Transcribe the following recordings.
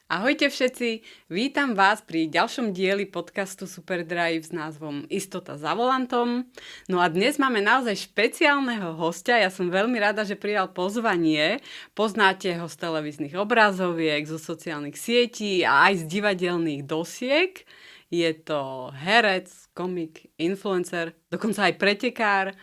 Ahojte všetci, vítam vás pri ďalšom dieli podcastu Superdrive s názvom Istota za volantom. No a dnes máme naozaj špeciálneho hostia, ja som veľmi rada, že prijal pozvanie. Poznáte ho z televíznych obrazoviek, zo sociálnych sietí a aj z divadelných dosiek. Je to herec, komik, influencer, dokonca aj pretekár.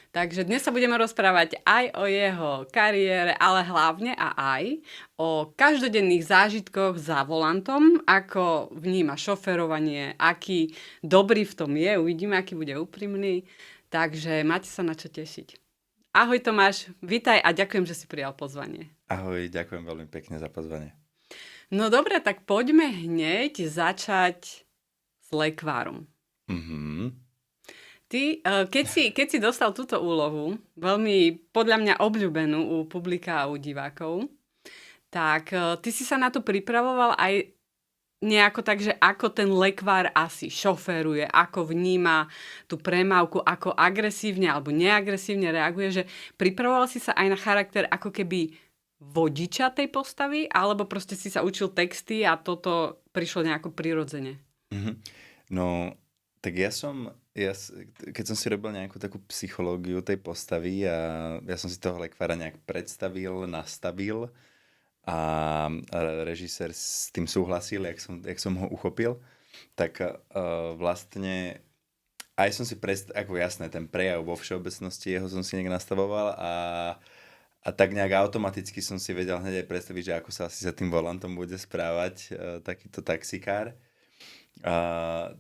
Takže dnes sa budeme rozprávať aj o jeho kariére, ale hlavne a aj o každodenných zážitkoch za volantom, ako vníma šoferovanie, aký dobrý v tom je, uvidíme, aký bude úprimný. Takže máte sa na čo tešiť. Ahoj Tomáš, vítaj a ďakujem, že si prijal pozvanie. Ahoj, ďakujem veľmi pekne za pozvanie. No dobre, tak poďme hneď začať s lekvárom. Ty, keď si dostal túto úlohu, veľmi podľa mňa obľúbenú u publika a u divákov, tak ty si sa na to pripravoval aj nejako tak, že ako ten lekvár asi šoféruje, ako vníma tú premávku, ako agresívne alebo neagresívne reaguje, že pripravoval si sa aj na charakter ako keby vodiča tej postavy, alebo proste si sa učil texty a toto prišlo nejako prirodzene? No, tak keď som si robil nejakú takú psychológiu tej postavy a ja som si toho lekvára nejak predstavil, nastavil a režisér s tým súhlasil, jak som ho uchopil, tak vlastne aj som si ako jasné, ten prejav vo všeobecnosti jeho som si nejak nastavoval a tak nejak automaticky som si vedel hneď aj predstaviť, že ako sa asi za tým volantom bude správať takýto taxikár.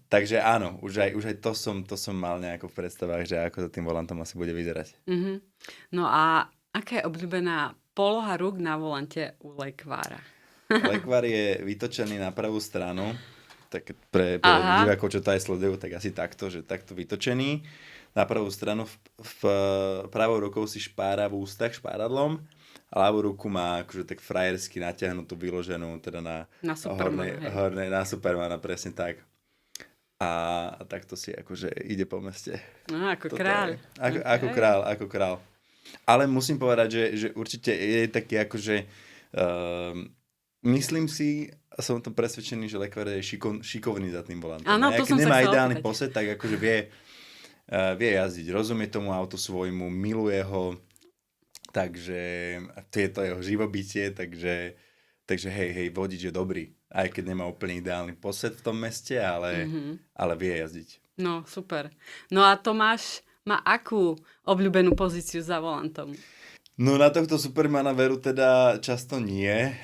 Takže áno, už aj to som mal nejako v predstavách, že ako za tým volantom asi bude vyzerať. No a aká je obľúbená poloha rúk na volante u lekvára? Lekvár je vytočený na pravú stranu, tak pre divákov, čo to aj sledujú, tak asi takto, že takto vytočený. Na pravú stranu v pravou rukou si špára v ústach špáradlom a ľavú ruku má akože tak frajersky natiahnutú, vyloženú teda na hornej, na Supermana, presne tak. A takto si akože ide po meste. No, ako kráľ. Ako král. Ale musím povedať, že určite je taký akože myslím si, a som o tom presvedčený, že lekvár je šikovný za tým volantom. Áno, to som sa nemá chcel ideálny opýtať. posed, tak akože vie jazdiť, rozumie tomu autu svojmu, miluje ho, takže to je to jeho živobytie, takže hej, vodič je dobrý. Aj keď nemá úplne ideálny posed v tom meste, ale vie jazdiť. No, super. No a Tomáš má akú obľúbenú pozíciu za volantom? No na tohto Supermana veru teda často nie.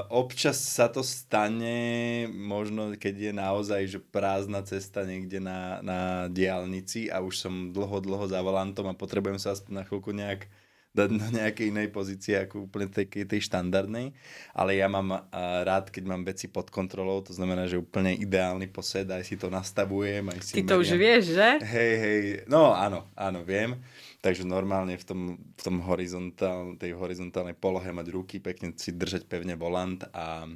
Občas sa to stane, možno keď je naozaj že prázdna cesta niekde na diaľnici a už som dlho za volantom a potrebujem sa aspoň na chvíľku nejak dať na nejakej inej pozícii ako úplne tej štandardnej, ale ja mám rád, keď mám veci pod kontrolou, to znamená, že úplne ideálny posed, aj si to nastavujem, aj si Ty to už vieš, že? Hej, no áno, viem. Takže normálne v tom tej horizontálnej polohe mať ruky, pekne si držať pevne volant a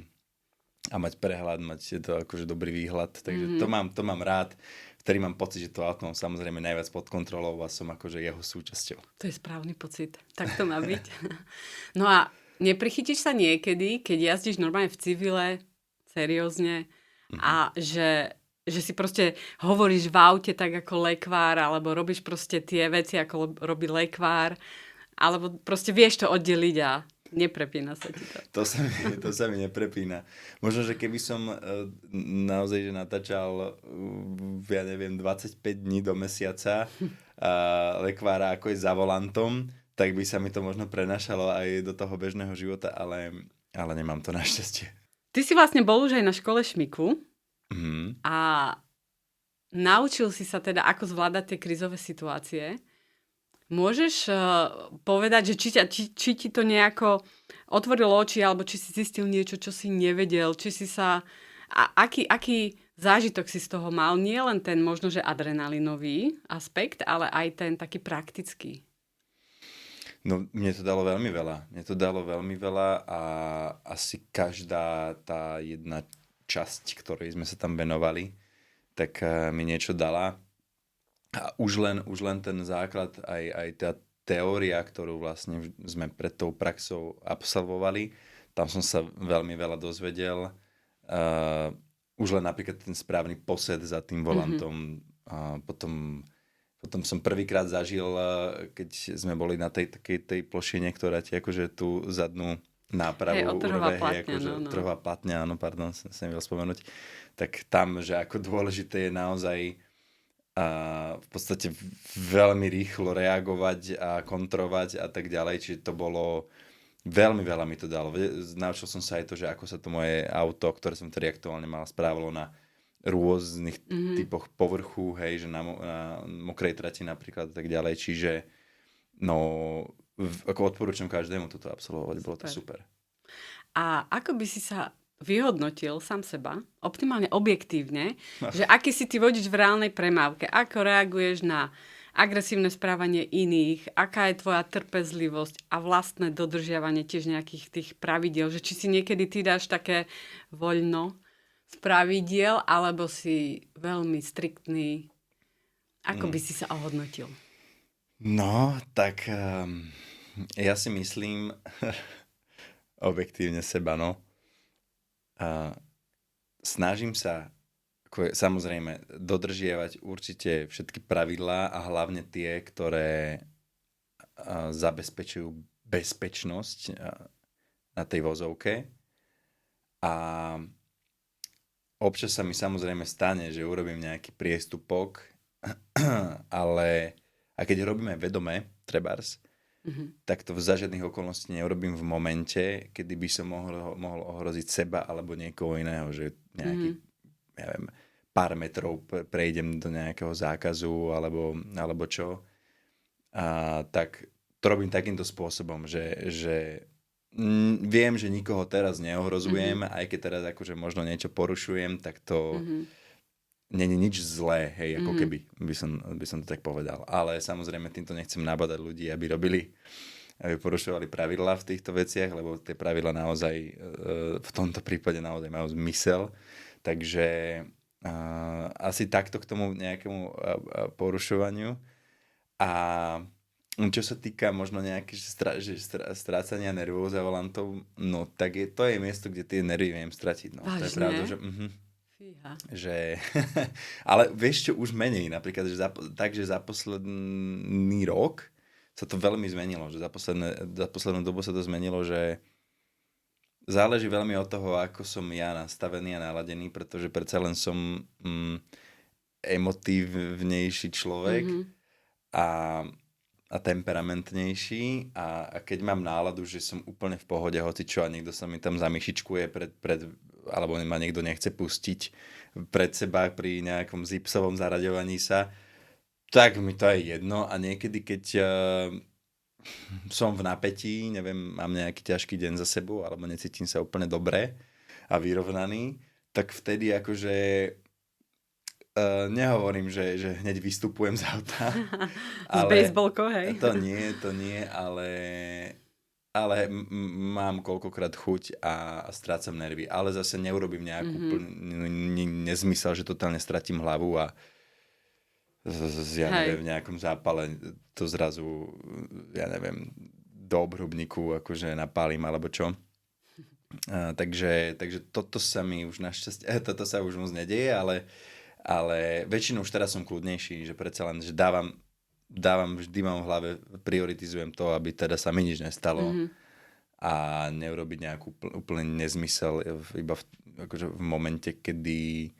mať prehľad, mať to akože dobrý výhľad. Takže to mám rád, vtedy mám pocit, že to auto mám samozrejme najviac pod kontrolou a som akože jeho súčasťou. To je správny pocit. Tak to má byť. No a neprichytíš sa niekedy, keď jazdíš normálne v civile, seriózne, a že si proste hovoríš v aute tak ako lekvár, alebo robíš proste tie veci, ako robí lekvár, alebo proste vieš to oddeliť a neprepína sa ti to. To sa mi neprepína. Možno, že keby som naozaj že natáčal, ja neviem, 25 dní do mesiaca lekvára ako je za volantom, tak by sa mi to možno prenašalo aj do toho bežného života, ale nemám to našťastie. Ty si vlastne bol už aj na škole šmiku. A naučil si sa teda, ako zvládať tie krízové situácie. Môžeš povedať, že či ti to nejako otvorilo oči, alebo či si zistil niečo, čo si nevedel, či si sa... Aký zážitok si z toho mal? Nie len ten možno, že adrenalinový aspekt, ale aj ten taký praktický. No, mne to dalo veľmi veľa a asi každá tá jedna časť, ktorej sme sa tam venovali, tak mi niečo dala. A už len ten základ, aj tá teória, ktorú vlastne sme pred tou praxou absolvovali, tam som sa veľmi veľa dozvedel. Už len napríklad ten správny posed za tým volantom. Potom som prvýkrát zažil, keď sme boli na tej plošine, ktorá ti akože tú zadnú nápravu urve, akože trhová platňa, áno, pardon, som nevedel spomenúť. Tak tam, že ako dôležité je naozaj v podstate veľmi rýchlo reagovať a kontrovať a tak ďalej, čiže to bolo veľmi veľa mi to dalo. Naučil som sa aj to, že ako sa to moje auto, ktoré som tedy aktuálne mal, správalo na rôznych typoch povrchu, hej, že na mokrej trati napríklad a tak ďalej, čiže ako odporúčam každému toto absolvovať, bolo to super. A ako by si sa vyhodnotil sám seba, optimálne objektívne, že aký si ty vodič v reálnej premávke, ako reaguješ na agresívne správanie iných, aká je tvoja trpezlivosť a vlastné dodržiavanie tiež nejakých tých pravidiel, že či si niekedy ty dáš také voľno z pravidiel, alebo si veľmi striktný, ako by si sa ohodnotil? No, tak ja si myslím objektívne seba, snažím sa samozrejme dodržiavať určite všetky pravidlá a hlavne tie, ktoré zabezpečujú bezpečnosť na tej vozovke. A občas sa mi samozrejme stane, že urobím nejaký priestupok, ale a keď robíme vedome, trebárs, tak to za žiadnych okolností neurobím v momente, kedy by som mohol ohroziť seba alebo niekoho iného, že nejaký, neviem, pár metrov prejdem do nejakého zákazu alebo čo. Tak to robím takýmto spôsobom, že viem, že nikoho teraz neohrozujem, aj keď teraz akože možno niečo porušujem, tak to není nič zlé, hej, ako keby by som to tak povedal. Ale samozrejme týmto nechcem nabadať ľudí, aby porušovali pravidlá v týchto veciach, lebo tie pravidlá naozaj v tomto prípade naozaj majú zmysel. Takže asi takto k tomu nejakému porušovaniu. A čo sa týka možno nejaké strácania nervov za volantou, no tak to je miesto, kde tie nervy viem stratiť. No. To je pravda, že ale vieš čo, už menej napríklad, že za posledný rok sa to veľmi zmenilo, že za poslednú dobu sa to zmenilo, že záleží veľmi od toho, ako som ja nastavený a naladený, pretože predsa len som emotívnejší človek a temperamentnejší a keď mám náladu, že som úplne v pohode, hoci čo a niekto sa mi tam zamyšičkuje alebo ma niekto nechce pustiť pred seba pri nejakom zipsovom zaraďovaní sa, tak mi to je jedno a niekedy, keď som v napätí, neviem, mám nejaký ťažký deň za sebou alebo necítim sa úplne dobre a vyrovnaný, tak vtedy akože nehovorím, že hneď vystupujem z auta. S bejsbolkou, hej? To nie, ale mám koľkokrát chuť a strácam nervy. Ale zase neurobím nejakú nezmysel, že totálne stratím hlavu a neviem, v nejakom zápale to zrazu, do obrubníku akože napálim alebo čo. Takže toto sa mi už našťastie, toto sa už moc nedeje, ale väčšinou už teraz som kľudnejší, že predsa len, že dávam vždy mám v hlave, prioritizujem to, aby teda sa mi nič nestalo a neurobiť nejakú úplne nezmysel iba akože v momente, kedy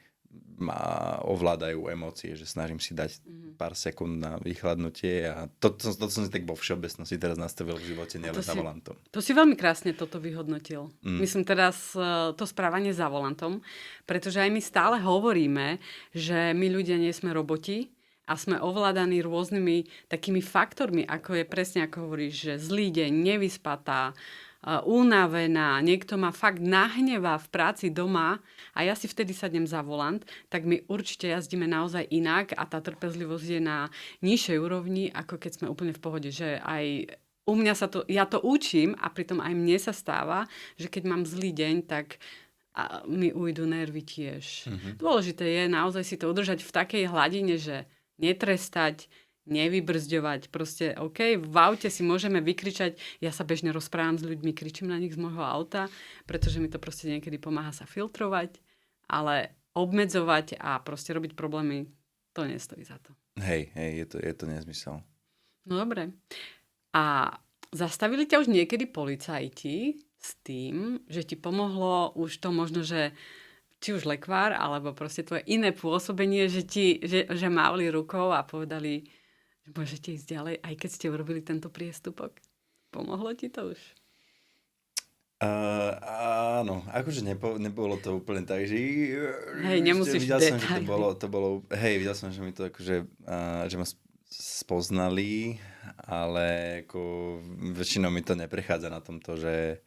ma ovládajú emócie, že snažím si dať pár sekúnd na vychladnutie a toto som si tak vo všeobecnosti teraz nastavil v živote, nielen za volantom. To si veľmi krásne toto vyhodnotil. Myslím teraz to správanie za volantom, pretože aj my stále hovoríme, že my ľudia nie sme roboti a sme ovládaní rôznymi takými faktormi, ako je presne, ako hovoríš, že zlý deň, nevyspatá, unavená, niekto ma fakt nahnevá v práci doma a ja si vtedy sadnem za volant, tak my určite jazdíme naozaj inak a tá trpezlivosť je na nižšej úrovni, ako keď sme úplne v pohode, že aj u mňa ja to učím a pritom aj mne sa stáva, že keď mám zlý deň, tak mi ujdu nervy tiež. Dôležité je naozaj si to udržať v takej hladine, že netrestať, nevybrzďovať. Proste, OK, v aute si môžeme vykričať, ja sa bežne rozprávam s ľuďmi, kričím na nich z môjho auta, pretože mi to proste niekedy pomáha sa filtrovať, ale obmedzovať a proste robiť problémy, to nestojí za to. Hej, je to nezmysel. No dobre. A zastavili ťa už niekedy policajti s tým, že ti pomohlo už to možno, že či už lekvár, alebo proste tvoje iné pôsobenie, že mávli rukou a povedali, že môžete ísť ďalej, aj keď ste urobili tento priestupok. Pomohlo ti to už? Áno, akože nebolo to úplne tak, že... Hej, nemusíš videl som, že detaily. videl som, že mi to akože, že ma spoznali, ale ako väčšinou mi to neprechádza na tomto, že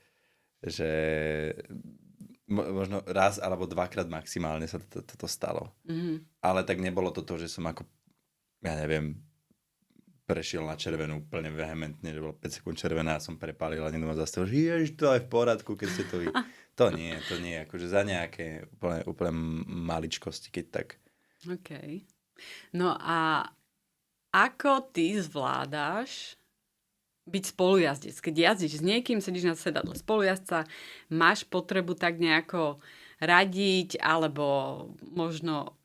možno raz alebo dvakrát maximálne sa toto stalo. Mhm. Ale tak nebolo to, že som ako, ja neviem, prešiel na červenú úplne vehementne, že bolo 5 sekúnd červená a som prepálil a niekto ma zastavil, že ježiš, to aj v poriadku, keď ste to vy. To nie, akože za nejaké úplne maličkosti, keď tak. OK. No a ako ty zvládáš byť spolujazdec? Keď jazdíš s niekým, sedíš na sedadle spolujazdca, máš potrebu tak nejako radiť alebo možno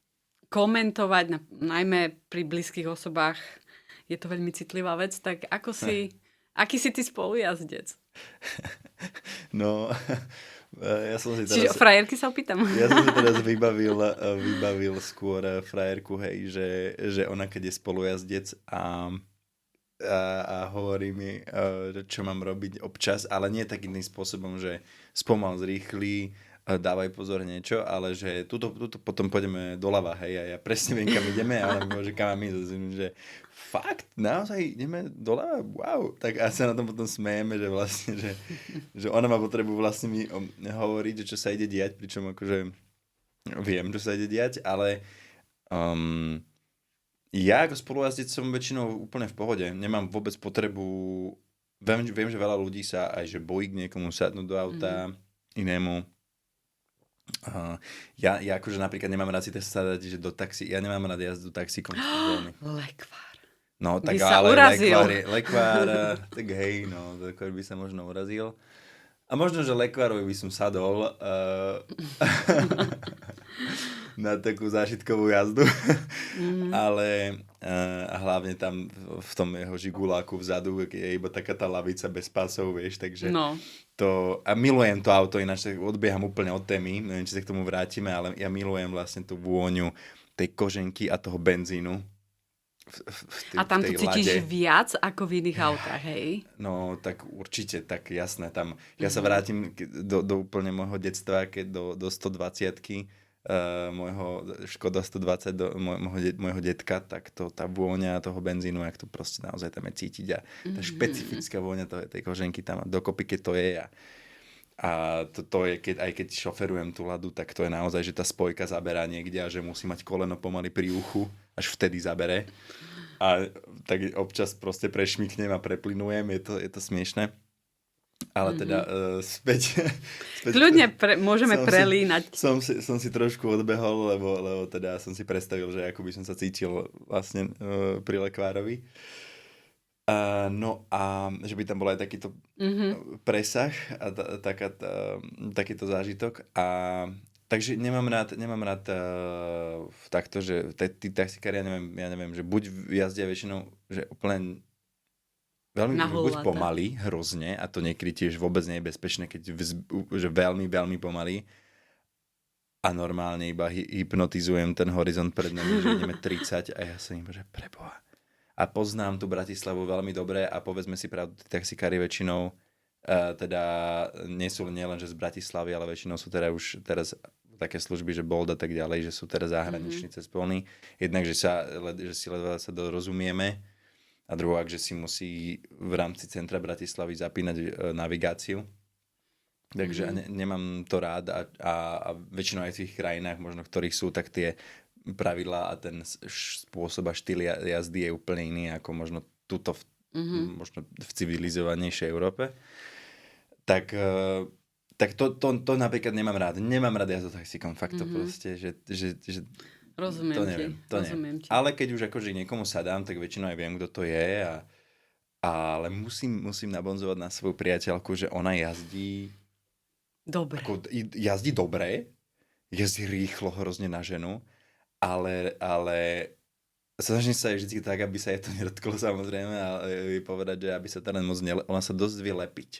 komentovať, najmä pri blízkych osobách, je to veľmi citlivá vec, tak aký si ty spolujazdec? No, ja som si Čiže teraz... frajerky sa opýtam. Ja som si teraz vybavil skôr frajerku, hej, že ona keď je spolujazdec a hovorí mi, že čo mám robiť občas, ale nie takým spôsobom, že spomal, zrýchli, dávaj pozor niečo, ale že tuto potom pôjdeme doľava, hej, a ja presne viem, kam ideme a ona mi povie, že kam mám ísť, že fakt, naozaj ideme doľava, wow, tak a sa na tom potom smejeme, že vlastne, že ona má potrebu vlastne mi hovoriť, že čo sa ide diať, pričom akože viem, čo sa ide diať, ale ja ako spolujazdec som väčšinou úplne v pohode, nemám vôbec potrebu, viem, že veľa ľudí sa aj že bojí k niekomu sadnúť do auta, inému. Ja akože napríklad nemám rád si sadať, že do taxi, ja nemám rád jazdu taxíkom. Lekvár. No tak By sa ale urazil. lekvár, tak hej, no, lekvár by sa možno urazil. A možno, že lekvárovi by som sadol na takú zážitkovú jazdu. Ale a hlavne tam v tom jeho žiguláku vzadu je iba taká tá lavica bez pásov, vieš, takže No. a milujem to auto, ináč odbieham úplne od témy, neviem, či sa k tomu vrátime, ale ja milujem vlastne tú vôňu tej koženky a toho benzínu. A tam to tej cítiš lade. viac ako v iných autách, hej? No, tak určite, tak jasné. Tam, ja sa vrátim do úplne môjho detstva, keď do 120-ky môjho Škoda 120 môjho detka, tak tá vôňa toho benzínu, jak to proste naozaj tam je cítiť a tá špecifická vôňa tej koženky tam dokopy, keď to je a to je, aj keď šoferujem tú Ladu, tak to je naozaj, že tá spojka zaberá niekde a že musí mať koleno pomaly pri uchu, až vtedy zabere. A tak občas proste prešmiknem a preplynujem, je to smiešné. Ale teda späť Kľudne môžeme prelínať. Som si trošku odbehol, lebo teda som si predstavil, že ako by som sa cítil vlastne pri lekvárovi. No a že by tam bol aj takýto presah a takýto zážitok. Takže nemám rád takto, že tí taxikári, ja neviem, že buď jazdia väčšinou, že úplne veľmi buď pomaly, hrozne, a to niekedy tiež vôbec nie je bezpečné, že veľmi, veľmi pomaly a normálne iba hypnotizujem ten horizont pred nami, že ideme 30 a ja sa im, že preboha. A poznám tú Bratislavu veľmi dobre a povedzme si pravdu, tí taxikári väčšinou teda nie sú nielen, že z Bratislavy, ale väčšinou sú teda už teraz také služby, že Bolt a tak ďalej, že sú teraz zahraniční cez plný. Jednak, že si ledva sa dorozumieme a druhák, že si musí v rámci centra Bratislavy zapínať navigáciu. Takže nemám to rád a väčšinou aj v tých krajinách, možno ktorých sú, tak tie pravidlá a ten spôsob a štýl jazdy je úplne iný ako možno tuto možno v civilizovanejšej Európe. Tak to napríklad nemám rád. Nemám rád jazdu taxíkom. Fakt to proste, že Rozumiem to ti, neviem, rozumiem ti. Ale keď už akože niekomu sadám, tak väčšinou aj viem, kto to je ale musím nabonzovať na svoju priateľku, že ona jazdí Dobre. jazdí dobre, jazdí rýchlo hrozne na ženu, ale snažím sa aj vždy tak, aby sa jej to nedotklo samozrejme a jej povedať, že aby sa teda moc ona sa dosť vie lepiť.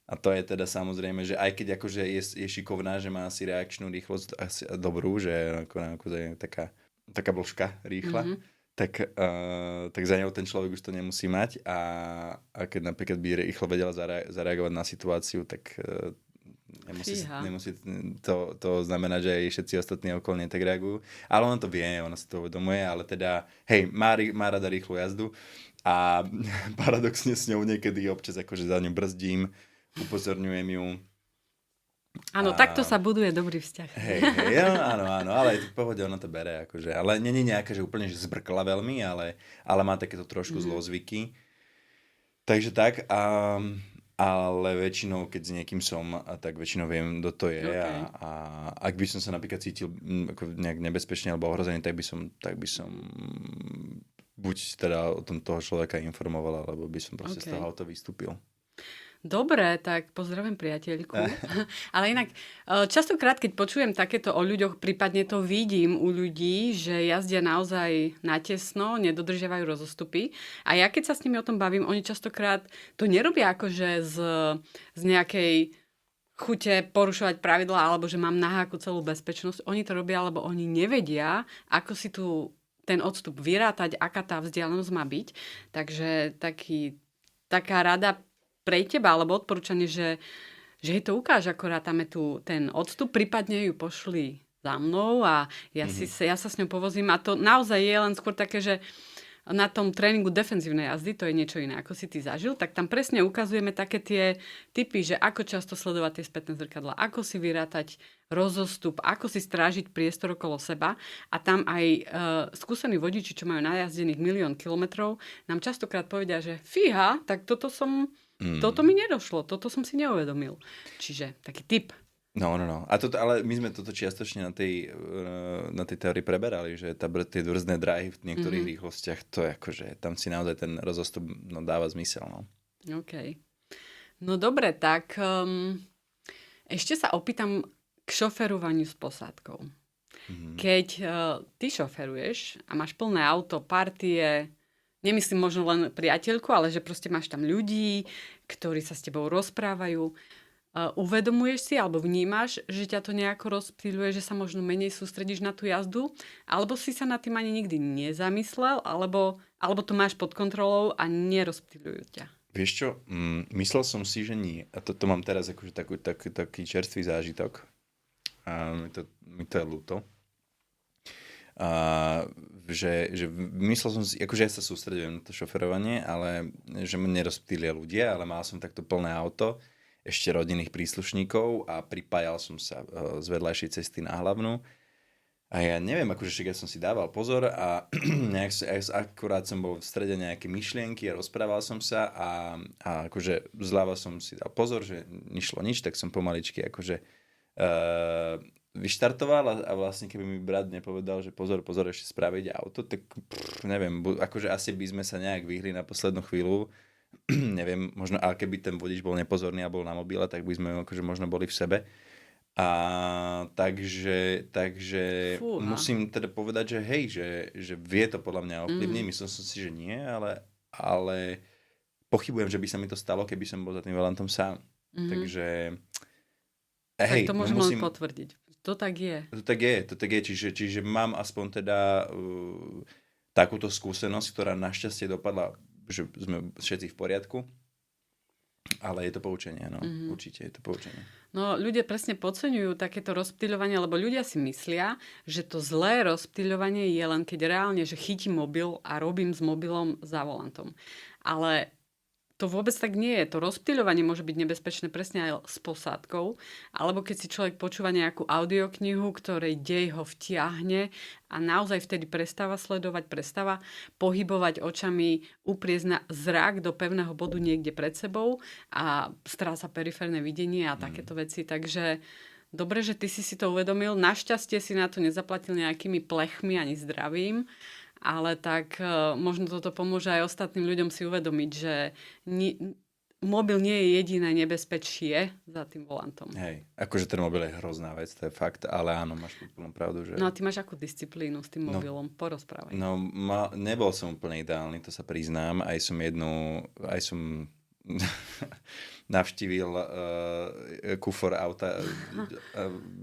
A to je teda samozrejme, že aj keď akože je šikovná, že má asi reakčnú rýchlosť asi dobrú, že je taká vlžka rýchla, tak za ňou ten človek už to nemusí mať a keď napríklad by rýchlo vedela zareagovať na situáciu, tak nemusí to znamená, že aj všetci ostatní okolo tak reagujú. Ale ona to vie, ona si to uvedomuje, ale teda, hej, má rada rýchlu jazdu a paradoxne s ňou niekedy občas akože za ňu brzdím, upozorňujem ju. Áno, takto sa buduje dobrý vzťah. Hej, áno, ale v pohode ona to bere, akože, ale nie je nejaká, že úplne že zbrkla veľmi, ale má takéto trošku zlozvyky. Takže tak, ale väčšinou, keď s niekým som, tak väčšinou viem, kto to je a ak by som sa napríklad cítil ako nejak nebezpečne alebo ohrozený, tak by som buď teda o tom toho človeka informoval, alebo by som proste z toho auta vystúpil. Dobre, tak pozdravujem priateľku. Ale inak, častokrát, keď počujem takéto o ľuďoch, prípadne to vidím u ľudí, že jazdia naozaj natesno, nedodržiavajú rozostupy. A ja keď sa s nimi o tom bavím, oni častokrát to nerobia akože z nejakej chute porušovať pravidlá, alebo že mám na háku celú bezpečnosť. Oni to robia, lebo oni nevedia, ako si tu ten odstup vyrátať, aká tá vzdialenosť má byť. Takže taká rada pre teba, alebo odporúčanie, že jej to ukáže, ako rátame ten odstup, prípadne ju pošli za mnou a ja sa s ňou povozím. A to naozaj je len skôr také, že na tom tréningu defenzívnej jazdy, to je niečo iné, ako si ty zažil, tak tam presne ukazujeme také tie typy, že ako často sledovať tie spätné zrkadlá, ako si vyrátať rozostup, ako si strážiť priestor okolo seba. A tam aj skúsení vodiči, čo majú najazdených 1 000 000 kilometrov, nám častokrát povedia, že fíha, tak toto mi nedošlo, toto som si neuvedomil. Čiže taký tip. No. Ale my sme toto čiastočne na tej teórii preberali, že tie brzdné dráhy v niektorých rýchlostiach, to je akože, tam si naozaj ten rozostup dáva zmysel. No. OK. No dobre, tak ešte sa opýtam k šoferovaniu s posádkou. Keď ty šoferuješ a máš plné auto, partie, nemyslím možno len priateľku, ale že proste máš tam ľudí, ktorí sa s tebou rozprávajú. Uvedomuješ si alebo vnímaš, že ťa to nejako rozptýľuje, že sa možno menej sústredíš na tú jazdu? Alebo si sa nad tým ani nikdy nezamyslel? Alebo to máš pod kontrolou a nerozptýľujú ťa? Vieš čo, myslel som si, že nie. A to mám teraz akože taký čerstvý zážitok. A mi to je ľúto. Že myslel som si, akože ja sa sústredujem na to šoferovanie, ale že ma nerozptýlia ľudia, ale mal som takto plné auto, ešte rodinných príslušníkov a pripájal som sa z vedľajšej cesty na hlavnú. A ja neviem, akože však ja som si dával pozor a akurát som bol v strede nejaké myšlienky a rozprával som sa a akože zľava som si dal pozor, že nešlo nič, tak som pomaličky akože vyštartoval a vlastne keby mi brat nepovedal, že pozor, ešte spraviť auto, tak neviem, akože asi by sme sa nejak vyhli na poslednú chvíľu, neviem, možno, ale keby ten vodič bol nepozorný a bol na mobile, tak by sme akože možno boli v sebe. A takže musím teda povedať, že hej, že vie to podľa mňa ovplyvniť, myslím som si, že nie, ale pochybujem, že by sa mi to stalo, keby som bol za tým volantom sám. Takže tak to môžem len potvrdiť. To tak je. To tak je, čiže mám aspoň teda takúto skúsenosť, ktorá našťastie dopadla, že sme všetci v poriadku, ale je to poučenie, no. Určite je to poučenie. No, ľudia presne podceňujú takéto rozptýľovanie, lebo ľudia si myslia, že to zlé rozptýľovanie je len keď reálne, že chytím mobil a robím s mobilom za volantom. Ale to vôbec tak nie je. To rozptýľovanie môže byť nebezpečné presne aj s posádkou, alebo keď si človek počúva nejakú audioknihu, ktorej dej ho vtiahne a naozaj vtedy prestáva sledovať, prestáva pohybovať očami, upriezť zrak do pevného bodu niekde pred sebou a stráca periférne videnie a takéto veci. Takže dobre, že ty si to uvedomil. Našťastie si na to nezaplatil nejakými plechmi ani zdravím, ale tak možno toto pomôže aj ostatným ľuďom si uvedomiť, že mobil nie je jediné nebezpečie za tým volantom. Hej, akože ten mobil je hrozná vec, to je fakt, ale áno, máš úplnú pravdu, že... No a ty máš akú disciplínu s tým mobilom? Porozprávaj. No, nebol som úplne ideálny, to sa priznám, aj som navštívil kufor auta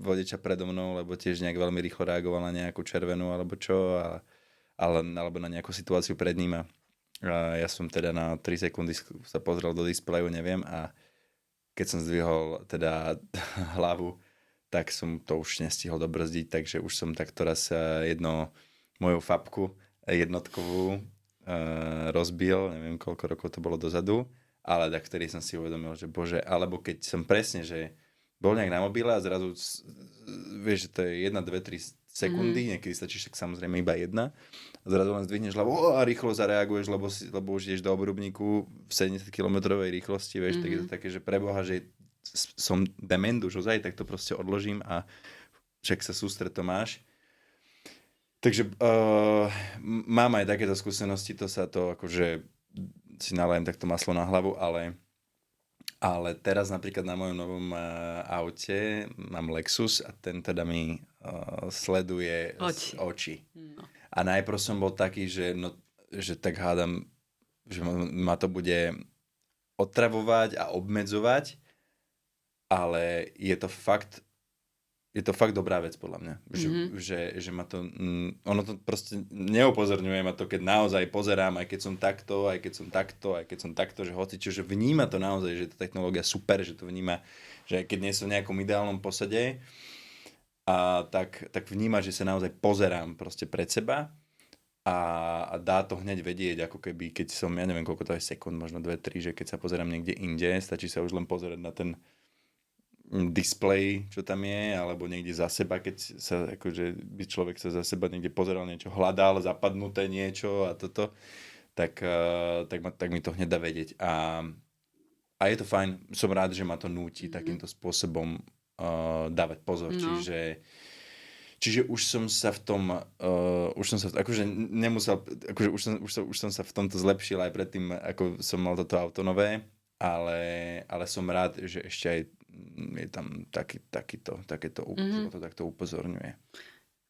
vodiča predo mnou, lebo tiež nejak veľmi rýchlo reagoval na nejakú červenú alebo čo, alebo na nejakú situáciu pred ním. A ja som teda na 3 sekundy sa pozrel do displeju, neviem, a keď som zdvihol teda hlavu, tak som to už nestihol dobrzdiť, takže už som takto raz moju fabku jednotkovú rozbil, neviem koľko rokov to bolo dozadu, ale tak vtedy som si uvedomil, že bože, alebo keď som presne, že bol nejak na mobile a zrazu vieš, že to je 1, 2, 3 sekundy, niekedy stačí však samozrejme iba 1, a zrazu len zdvihneš hlavu a rýchlo zareaguješ, lebo už ideš do obrubníku v 70 km/h rýchlosti, vieš, tak je to také, že preboha, že som dement už ozaj, tak to proste odložím a však sa sústreť to máš. Takže mám aj takéto skúsenosti, to akože si nalajem takto maslo na hlavu, ale teraz napríklad na mojom novom aute mám Lexus a ten teda mi sleduje oči. No. A najprv som bol taký, že tak hádam, že ma to bude otravovať a obmedzovať, ale je to fakt dobrá vec podľa mňa. Že ma to, ono to proste neupozorňuje ma to, keď naozaj pozerám, aj keď som takto, že hocičo, že vníma to naozaj, že tá technológia super, že to vníma, že keď nie som v nejakom ideálnom posade, tak vníma, že sa naozaj pozerám proste pred seba a dá to hneď vedieť, ako keby, keď som, ja neviem, koľko to je sekúnd, možno 2-3, že keď sa pozerám niekde inde, stačí sa už len pozerať na ten displej, čo tam je, alebo niekde za seba, keď sa, akože by človek sa za seba niekde pozeral, niečo hľadal, zapadnuté niečo a toto, tak mi to hneď dá vedieť. A je to fajn, som rád, že ma to núti takýmto spôsobom dávať pozor, čiže už som sa v tom, akože nemusel, akože už som sa v tomto zlepšil aj predtým, ako som mal toto auto nové, ale som rád, že ešte aj je tam takéto že to takto upozorňuje.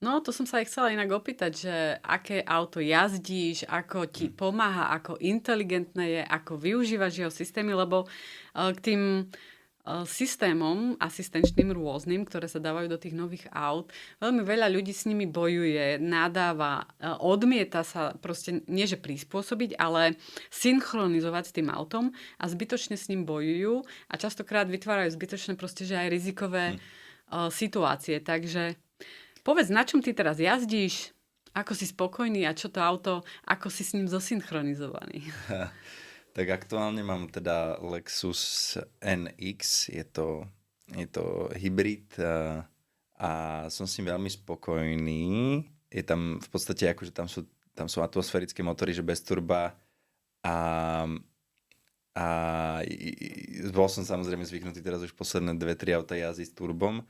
No, to som sa aj chcela inak opýtať, že aké auto jazdíš, ako ti pomáha, ako inteligentné je, ako využívaš jeho systémy, lebo k tým systémom asistenčným rôznym, ktoré sa dávajú do tých nových aut. Veľmi veľa ľudí s nimi bojuje, nadáva, odmieta sa proste, nie že prispôsobiť, ale synchronizovať s tým autom a zbytočne s ním bojujú a častokrát vytvárajú zbytočné proste, že aj rizikové situácie. Takže povedz, na čom ty teraz jazdíš, ako si spokojný a čo to auto, ako si s ním zosynchronizovaný? Tak aktuálne mám teda Lexus NX, je to hybrid a som s ním veľmi spokojný. Je tam v podstate akože tam sú atmosférické motory, že bez turba a bol som samozrejme zvyknutý teraz už posledné 2-3 auta jazdiť s turbom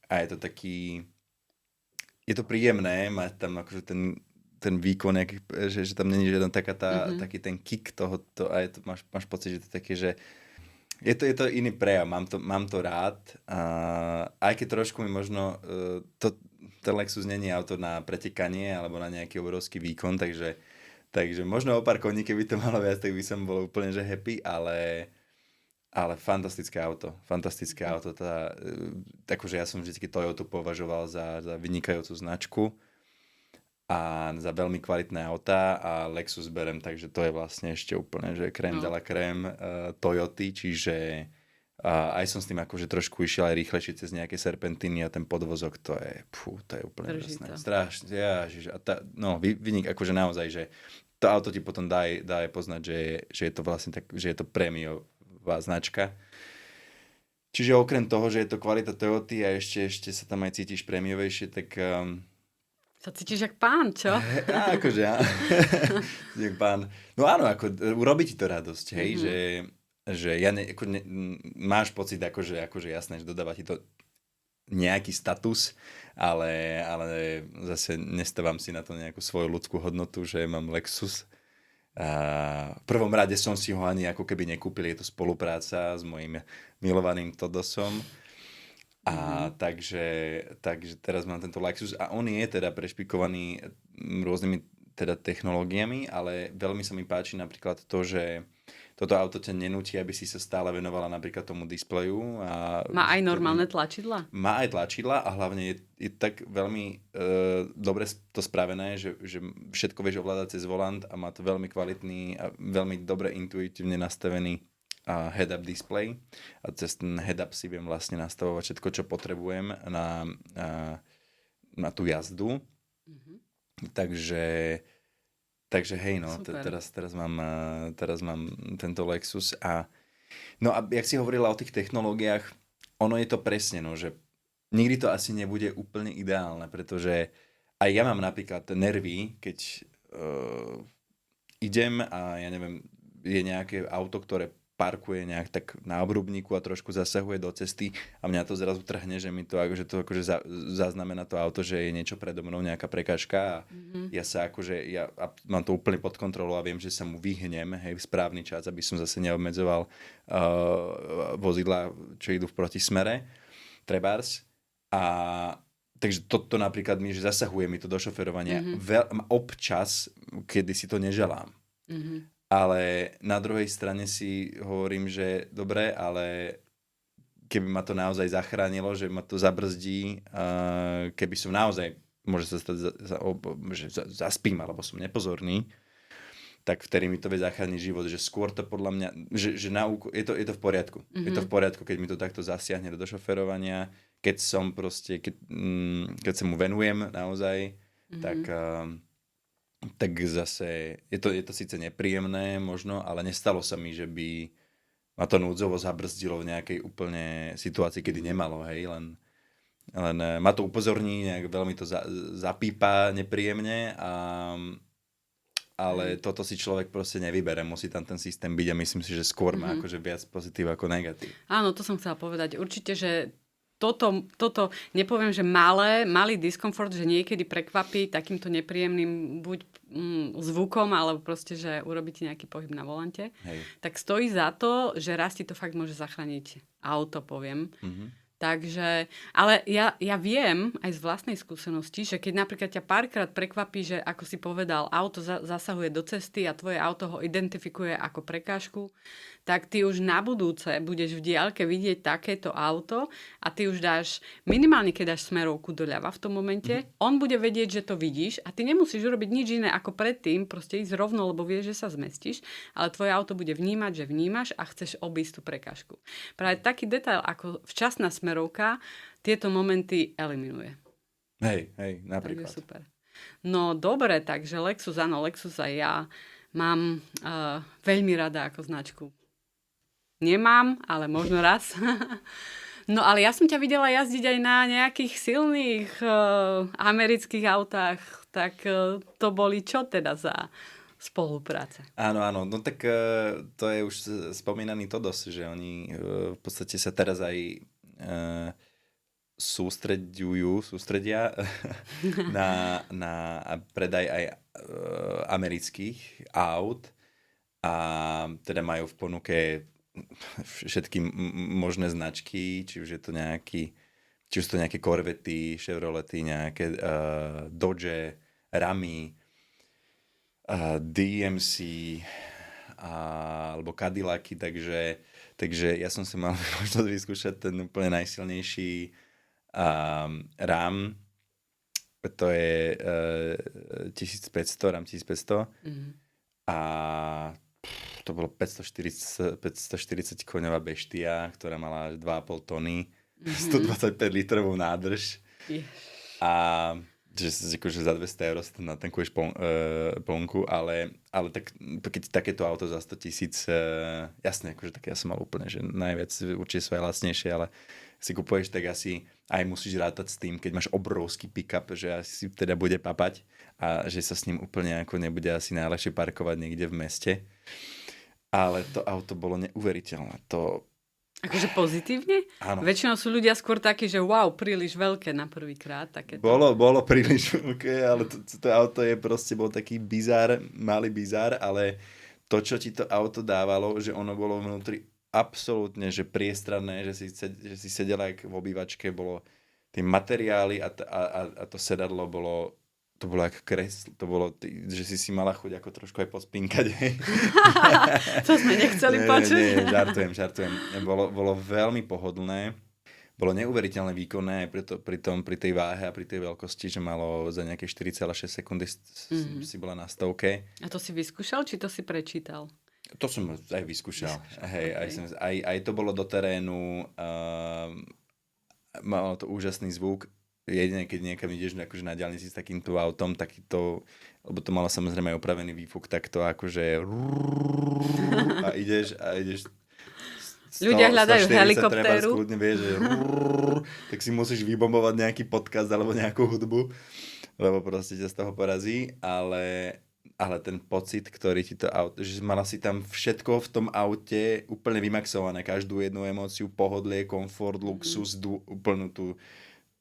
a je to príjemné mať tam akože ten výkon, že tam není žiaden taký ten kick tohoto a máš pocit, že to je také, že je to iný prejav, mám to rád a aj keď trošku mi možno ten Lexus není auto na pretekanie alebo na nejaký obrovský výkon, takže možno o pár koní, keby to malo viac, tak by som bol úplne že happy, ale fantastické auto. Takže ja som vždy Toyotu považoval za vynikajúcu značku a za veľmi kvalitné autá a Lexus berem, takže to je vlastne ešte úplne, že crème de la crème Toyoty, čiže aj som s tým akože trošku išiel aj rýchlejšie cez nejaké serpentíny a ten podvozok, to je úplne úžasné. Strašne, vynik, akože naozaj, že to auto ti potom dá aj poznať, že je to vlastne tak, že je to prémiová značka. Čiže okrem toho, že je to kvalita Toyoty a ešte sa tam aj cítiš prémiovejšie, tak sa cítiš jak pán, čo? Akože, jak pán. No áno, urobí ti to radosť, hej, že máš pocit, akože jasné, že dodáva ti to nejaký status, ale zase nestávam si na to nejakú svoju ľudskú hodnotu, že mám Lexus. A v prvom rade som si ho ani ako keby nekúpil, je to spolupráca s mojím milovaným Todosom. A takže teraz mám tento Lexus a on je teda prešpikovaný rôznymi teda technológiami, ale veľmi sa mi páči napríklad to, že toto auto ťa nenúti, aby si sa stále venovala napríklad tomu displeju. A má aj normálne tlačidlá? Má aj tlačidlá a hlavne je tak veľmi dobre to spravené, že všetko vieš ovládať cez volant a má to veľmi kvalitný a veľmi dobre intuitívne nastavený head-up display a cez ten head-up si viem vlastne nastavovať všetko, čo potrebujem na tú jazdu. Takže hej, no, teraz mám tento Lexus a no a jak si hovorila o tých technológiách, ono je to presne, no, že nikdy to asi nebude úplne ideálne, pretože aj ja mám napríklad nervy, keď idem a ja neviem, je nejaké auto, ktoré parkuje nejak tak na obrubníku a trošku zasahuje do cesty a mňa to zrazu trhne, že mi to akože zaznamená to auto, že je niečo predo mnou, nejaká prekážka a ja sa akože, ja mám to úplne pod kontrolou a viem, že sa mu vyhnem, hej, v správny čas, aby som zase neobmedzoval vozidla, čo idú v protismere, trebárs. A takže toto napríklad mi, že zasahuje mi to do šoferovania občas, kedy si to neželám. Ale na druhej strane si hovorím, že dobre, ale keby ma to naozaj zachránilo, že ma to zabrzdí, keby som naozaj, môže sa stať, že zaspím, alebo som nepozorný, tak vtedy mi to vie zachrániť život, že skôr to podľa mňa, že je to v poriadku. Je to v poriadku, keď mi to takto zasiahne do šoferovania, keď som proste, keď sa mu venujem naozaj, tak zase je to síce nepríjemné možno, ale nestalo sa mi, že by ma to núdzovo zabrzdilo v nejakej úplne situácii, kedy nemalo, hej, len ma to upozorní, nejak veľmi to zapípa nepríjemne, ale toto si človek proste nevybere, musí tam ten systém byť a myslím si, že skôr má akože viac pozitív ako negatív. Áno, to som chcela povedať. Určite, že toto nepoviem, že malý diskomfort, že niekedy prekvapí takýmto nepríjemným buď zvukom, alebo proste, že urobíte nejaký pohyb na volante, tak stojí za to, že raz ti to fakt môže zachrániť auto, poviem. Takže, ale ja viem aj z vlastnej skúsenosti, že keď napríklad ťa párkrát prekvapí, že ako si povedal, auto zasahuje do cesty a tvoje auto ho identifikuje ako prekážku, tak ty už na budúce budeš v diaľke vidieť takéto auto a ty už dáš, minimálne keď dáš smerovku doľava v tom momente, on bude vedieť, že to vidíš a ty nemusíš urobiť nič iné ako predtým, proste ísť rovno, lebo vieš, že sa zmestíš, ale tvoje auto bude vnímať, že vnímaš a chceš obísť tú prekážku. Práve taký detail ako včasná smerovka tieto momenty eliminuje. Hej, napríklad. Takže super. No dobre, takže Lexus aj ja mám veľmi rada ako značku. Nemám, ale možno raz. No ale ja som ťa videla jazdiť aj na nejakých silných amerických autách, tak to boli čo teda za spolupráce? Áno, no tak to je už spomínaný Todos, že oni v podstate sa teraz aj sústredia na predaj aj amerických aut a teda majú v ponuke všetky možné značky, či už sú to nejaké Corvety, Chevrolety, nejaké Dodge, Ramy, DMC alebo Cadillacy, takže ja som si mal možnosť vyskúšať ten úplne najsilnejší Ram, to je 1500, Ram 1500 a to bolo 540 koňová beštia, ktorá mala až 2,5 tony, 125 litrovú nádrž. A že akože za 200 eur si tam natankuješ plnku, ale tak, keď takéto auto za 100 000, jasne, akože tak ja som mal úplne, že najviac určite svoje lacnejšie, ale si kupuješ, tak asi aj musíš rátať s tým, keď máš obrovský pick-up, že asi teda bude papať a že sa s ním úplne ako nebude asi najľahšie parkovať niekde v meste. Ale to auto bolo neuveriteľné. Akože pozitívne? Áno. Väčšinou sú ľudia skôr takí, že wow, príliš veľké na prvýkrát. Takéto. Bolo príliš veľké, ale to auto je proste, bol taký bizár, malý bizár, ale to, čo ti to auto dávalo, že ono bolo vnútri absolútne, že priestranné, že si sedela jak v obývačke, bolo tie materiály a to sedadlo bolo, to bolo ako kreslo, to bolo, že si mala chuť ako trošku aj pospinkať. To sme nechceli počuť. Nie, žartujem. Bolo veľmi pohodlné. Bolo neuveriteľne výkonné aj pri tej váhe a pri tej veľkosti, že malo za nejaké 4,6 sekundy si bola na 100. A to si vyskúšal, či to si prečítal? To som aj vyskúšal. Hej, okay. aj to bolo do terénu. Malo to úžasný zvuk. Jedine, keď niekam ideš akože na diaľnici s takýmto autom, lebo to malo samozrejme aj opravený výfuk, tak to akože a ideš 100, ľudia hľadajú 140 helikoptéru. Skľudne vieš, že tak si musíš vybombovať nejaký podcast alebo nejakú hudbu, lebo proste ťa z toho porazí, ale ten pocit, ktorý ti to auto, že mala si tam všetko v tom aute úplne vymaxované, každú jednu emóciu, pohodlie, komfort, luxus, úplnú tú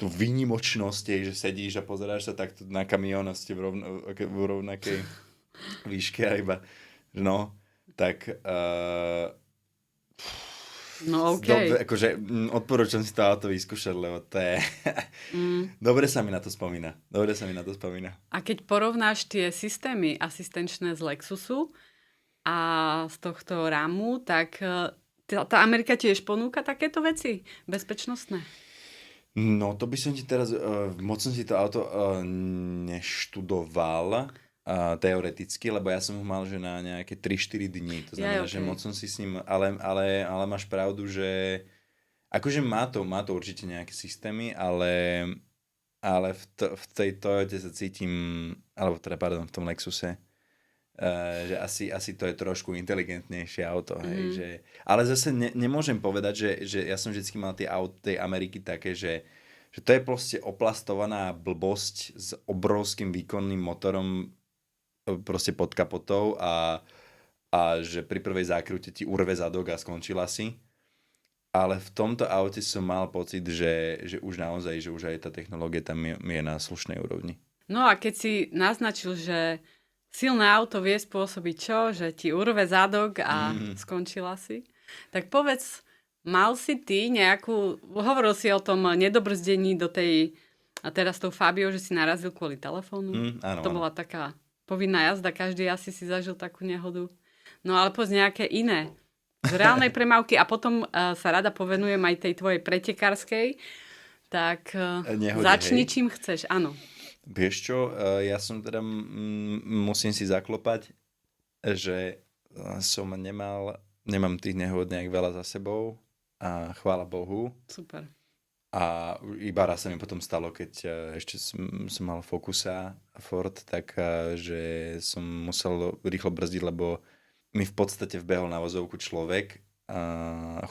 výnimočnosť, že sedíš a pozeráš sa takto na kamión a ste v rovnakej výške a iba, no, tak no okej. Akože odporúčam si to auto vyskúšať, lebo to je dobre sa mi na to spomína. A keď porovnáš tie systémy asistenčné z Lexusu a z tohto ramu, tak tá Amerika tiež ponúka takéto veci bezpečnostné? No, to by som ti teraz, moc som si to auto neštudoval teoreticky, lebo ja som ho mal, že na nejaké 3-4 dní. To znamená, že moc som si s ním, ale máš pravdu, že akože má to určite nejaké systémy, ale v tej Toyote sa cítim, alebo teda, v tom Lexuse, že asi to je trošku inteligentnejšie auto. Hej, že, ale zase nemôžem povedať, že ja som vždycky mal tie auta tej Ameriky také, že to je proste oplastovaná blbosť s obrovským výkonným motorom proste pod kapotou a že pri prvej zákrute ti urve zadok a skončila si. Ale v tomto aute som mal pocit, že už naozaj, že už aj tá technológia tam je na slušnej úrovni. No a keď si naznačil, že silné auto vie spôsobiť čo? Že ti urve zadok a skončila si? Tak povedz, mal si ty hovoril si o tom nedobrzdení do tej, a teraz tou Fabiou, že si narazil kvôli telefónu. Áno, to bola taká povinná jazda, každý asi si zažil takú nehodu. No ale povedz nejaké iné z reálnej premávky a potom sa rada povenujem aj tej tvojej pretekárskej. Tak začni čím chceš, áno. Vieš čo, ja som teda, musím si zaklopať, že som nemám tých nehôd nejak veľa za sebou a chvála Bohu. Super. A iba raz sa mi potom stalo, keď ešte som mal Focusa Ford, tak že som musel rýchlo brzdiť, lebo mi v podstate vbehol na vozovku človek,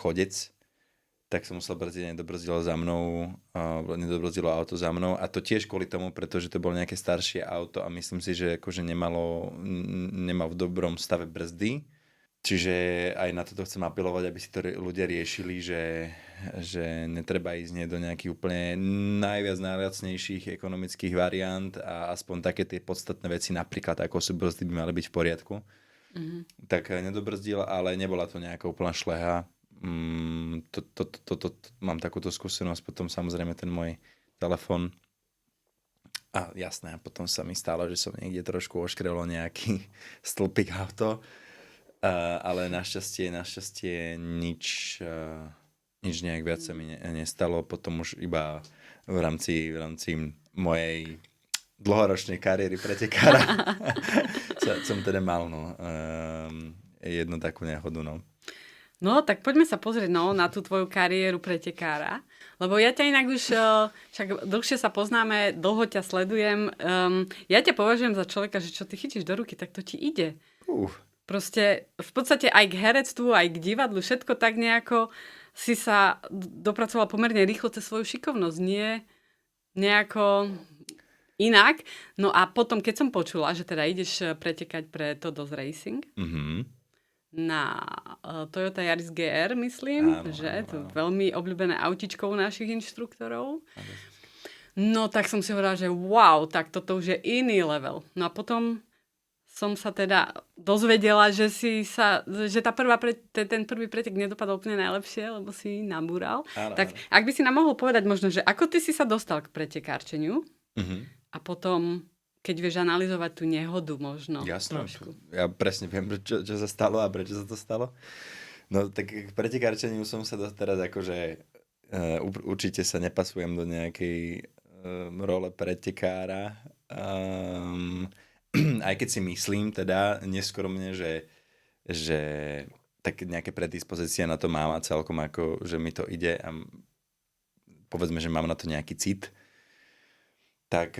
chodec, tak som musel brzdiť, nedobrzdilo auto za mnou a to tiež kvôli tomu, pretože to bolo nejaké staršie auto a myslím si, že akože nemal v dobrom stave brzdy. Čiže aj na toto chcem apelovať, aby si to ľudia riešili, že netreba ísť do nejakých úplne najlacnejších ekonomických variant a aspoň také tie podstatné veci, napríklad ako sú brzdy, by mali byť v poriadku. Tak nedobrzdil, ale nebola to nejaká úplná šleha. Mám takúto skúsenosť, potom samozrejme ten môj telefon. A jasné, potom sa mi stalo, že som niekde trošku oškrelo nejaký stĺpik auto. Ale našťastie nič nejak viac sa mi nestalo. Potom už iba v rámci mojej dlhoročnej kariéry pretekára som teda mal jednu takú nehodu. No, tak poďme sa pozrieť na tú tvoju kariéru pretekára. Lebo ja ťa inak už, však dlhšie sa poznáme, dlho ťa sledujem. Ja ťa považujem za človeka, že čo ty chytíš do ruky, tak to ti ide. Proste v podstate aj k herectvu, aj k divadlu, všetko tak nejako si sa dopracoval pomerne rýchlo cez svoju šikovnosť, nie nejako inak. No a potom, keď som počula, že teda ideš pretekať pre Todos Racing, na Toyota Yaris GR, myslím, Áno, že? áno, To áno. veľmi obľúbené autičko u našich inštruktorov. No tak som si hovorila, že wow, tak toto už je iný level. No a potom som sa teda dozvedela, že ten prvý pretek nedopadol úplne najlepšie, lebo si nabúral. Áno, Tak áno. ak by si nám mohol povedať možno, že ako ty si sa dostal k pretekárčeniu Mhm. a potom, keď vieš analyzovať tú nehodu možno Jasné, trošku. ja presne viem, čo sa stalo a prečo sa to stalo. No tak k pretekárčeniu som sa teraz akože určite sa nepasujem do nejakej role pretekára. Aj keď si myslím teda neskromne, že tak nejaké predispozície na to mám a celkom ako, že mi to ide a povedzme, že mám na to nejaký cit. Tak,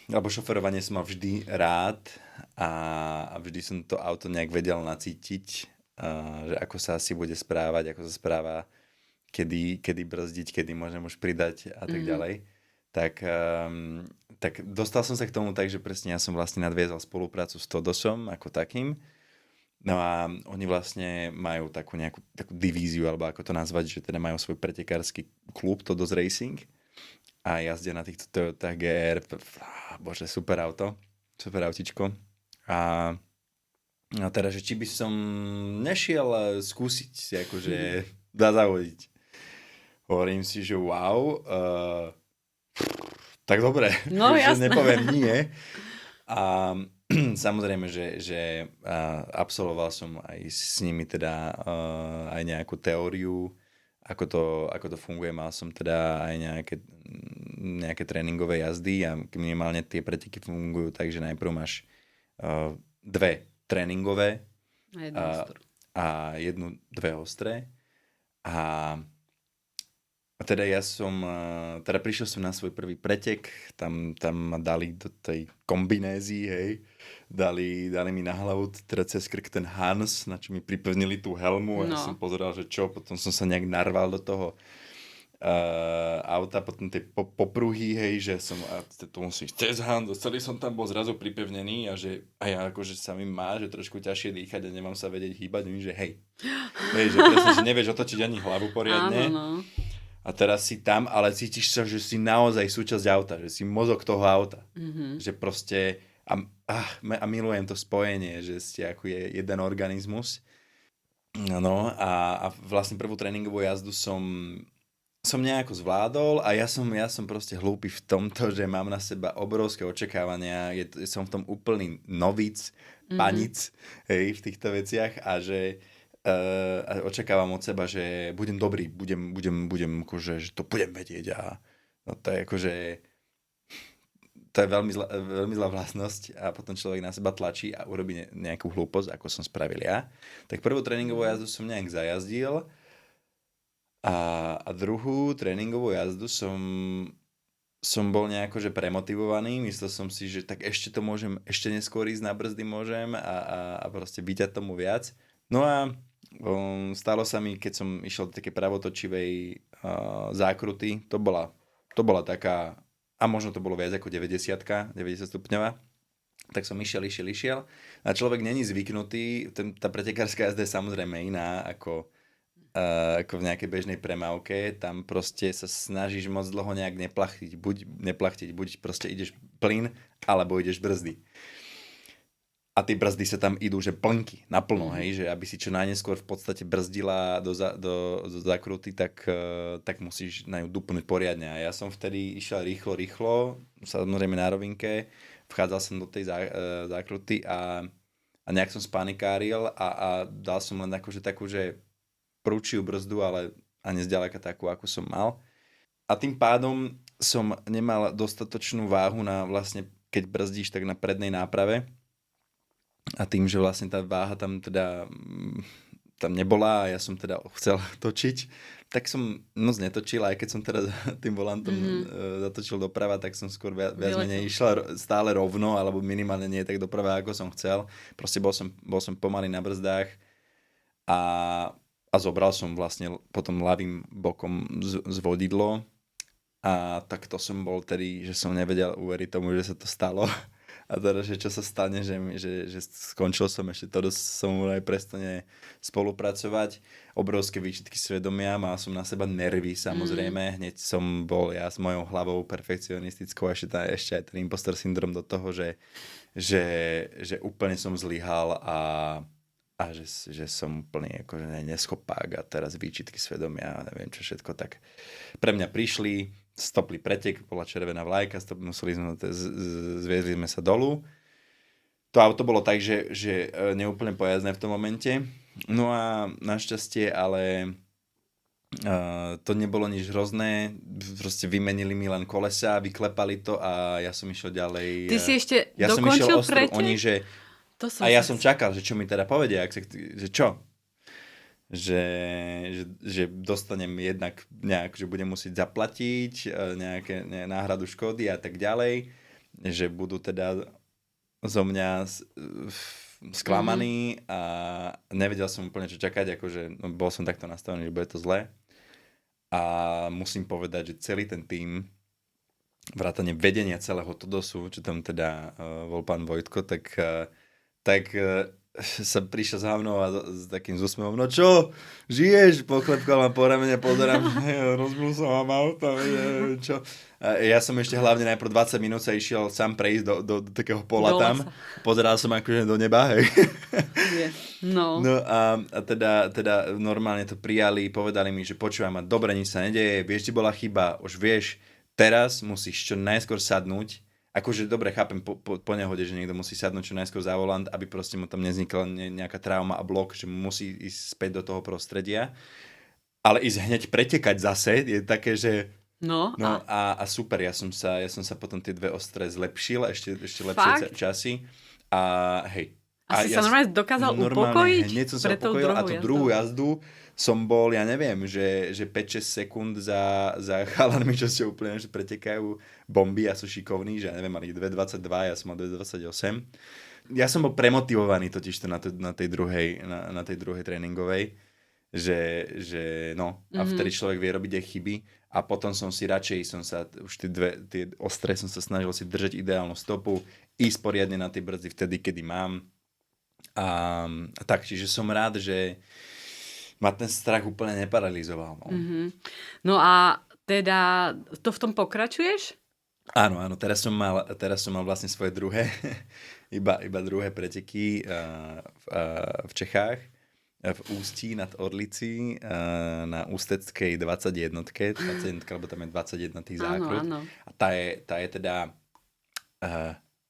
lebo šoferovanie som mal vždy rád a vždy som to auto nejak vedel nacítiť, že ako sa asi bude správať, ako sa správa, kedy brzdiť, kedy môžem už pridať a tak ďalej. Tak dostal som sa k tomu tak, že presne ja som vlastne nadviezal spoluprácu s Todosom ako takým. No a oni vlastne majú takú nejakú takú divíziu, alebo ako to nazvať, že teda majú svoj pretekársky klub Todos Racing a jazdia na týchto Toyota GR. Bože, super auto, super autičko. A teda, že či by som nešiel skúsiť si akože závodiť. Hovorím si, že wow, tak dobre, No, že jasné. nepoviem nie. A samozrejme, že absolvoval som aj s nimi teda aj nejakú teóriu, ako to funguje. Mal som teda aj nejaké tréningové jazdy a minimálne tie preteky fungujú tak, že najprv máš dve tréningové a dve ostré. A teda teda prišiel som na svoj prvý pretek, tam ma dali do tej kombinézy, hej, dali mi na hlavu teda cez krk ten Hans, na čo mi pripevnili tú helmu a ja som pozeral, že čo, potom som sa nejak narval do toho auta, potom tie popruhy, hej, že som, a to musím cez Hans, celý som tam bol zrazu pripevnený a ja akože sa mi má, že trošku ťažšie dýchať a nemám sa vedieť hýbať, že hej, že presne, že nevieš otočiť ani hlavu poriadne. Áno, no. A teraz si tam, ale cítiš sa, že si naozaj súčasť auta, že si mozog toho auta. Mm-hmm. Že proste, a milujem to spojenie, že ste ako je jeden organizmus. No a vlastne prvú tréningovú jazdu som nejako zvládol a ja som proste hlúpy v tomto, že mám na seba obrovské očakávania, som v tom úplný novic, panic, hej, v týchto veciach a že a očakávam od seba, že budem dobrý, budem akože, že to budem vedieť a no to je akože to je veľmi zlá vlastnosť a potom človek na seba tlačí a urobí nejakú hlúposť, ako som spravil ja. Tak prvú tréningovú jazdu som nejak zajazdil a druhú tréningovú jazdu som bol nejako že premotivovaný, myslel som si, že tak ešte to môžem, ešte neskôr ísť na brzdy môžem a proste byťať tomu viac. No a stalo sa mi, keď som išiel do také pravotočivej zákruty, to bola taká, a možno to bolo viac ako 90 stupňová, tak som išiel. A človek není zvyknutý, tá pretekárska jazda je samozrejme iná ako v nejakej bežnej premávke, tam proste sa snažíš moc dlho nejak neplachtiť, buď proste ideš plyn, alebo ideš brzdy. A tie brzdy sa tam idú, že plnky, naplno, hej, že aby si čo najneskôr v podstate brzdila do zakruty, tak musíš na ňu dupnúť poriadne. A ja som vtedy išiel rýchlo, samozrejme na rovinke, vchádzal som do tej zákruty a nejak som spanikáril a dal som len akože takú, že prúčiu brzdu, ale ani zďaleka takú, akú som mal. A tým pádom som nemal dostatočnú váhu na vlastne, keď brzdíš, tak na prednej náprave. A tým, že vlastne tá váha tam nebola a ja som teda chcel točiť, tak som moc netočil, aj keď som teda tým volantom zatočil doprava, tak som skôr viac menej išla stále rovno, alebo minimálne nie tak doprava, ako som chcel. Proste bol som pomalý na brzdách a zobral som vlastne potom ľavým bokom z vodidlo a tak to som bol tedy, že som nevedel uveriť tomu, že sa to stalo. A teda, že čo sa stane, že skončil som ešte to, som aj prestane spolupracovať. Obrovské výčitky svedomia, mal som na seba nervy samozrejme. Hneď som bol ja s mojou hlavou perfekcionistickou a ešte aj ten impostor syndrom do toho, že úplne som zlyhal a že som úplne akože neschopák a teraz výčitky svedomia a neviem čo všetko. Tak pre mňa prišli, stopli pretek, bola červená vlajka, zviezli sme sa dolu. To auto bolo tak, že neúplne pojazdné v tom momente. No a našťastie, ale to nebolo nič hrozné. Proste vymenili mi len kolesa, vyklepali to a ja som išiel ďalej. Ty si ešte ja dokončil pretek? Oni, že... A ja som čakal, že čo mi teda povedia, že čo? Že dostanem jednak nejak, že budem musieť zaplatiť nejaké náhradu škody a tak ďalej, že budú teda zo mňa sklamaní a nevedel som úplne čo čakať, akože bol som takto nastavený, že bude to zlé. A musím povedať, že celý ten tím, vrátane vedenia celého Todosu, čo tam teda bol pán Vojtko, tak sa prišiel za mnou a s takým zúsmevom, no čo, žiješ? Poklepkal ma po ramene, pozerám, rozbil som vám auto, čo. A ja som ešte hlavne najprv 20 minút sa išiel sám prejsť do takého pola tam. Pozeral som akože do neba, hej. No. No a teda normálne to prijali, povedali mi, že počúvaj ma, dobre, nič sa nedeje, vieš, ti bola chyba, už vieš, teraz musíš čo najskôr sadnúť. Akože dobre, chápem po nehode, že niekto musí sadnúť čo najskôr za volant, aby proste mu tam nevznikla nejaká trauma a blok, že mu musí ísť späť do toho prostredia. Ale ísť hneď pretekať zase je také, že... No a super, ja som sa potom tie dve ostré zlepšil, ešte lepšie časy. A hej. A si sa normálne dokázal upokojiť? Hneď som sa upokojil a tú druhú jazdu som bol, ja neviem, že 5-6 sekúnd za chalanmi, čo si úplne že pretekajú bomby a sú šikovní, že ja neviem, mali 2.22, ja som mal 2.28. Ja som bol premotivovaný totiž na tej druhej tréningovej, že no, a vtedy človek vie robiť aj chyby a potom som si radšej, už tie ostré som sa snažil si držať ideálnu stopu, ísť poriadne na tie brzdy vtedy, kedy mám. A tak, čiže som rád, že ma ten strach úplne neparalizoval. No. No a teda to v tom pokračuješ? Áno, teraz som mal vlastne svoje druhé, iba druhé preteky v Čechách, v Ústí nad Orlicí, na Ústeckej 21, lebo tam je 21 tých zákrut. Áno. A tá je teda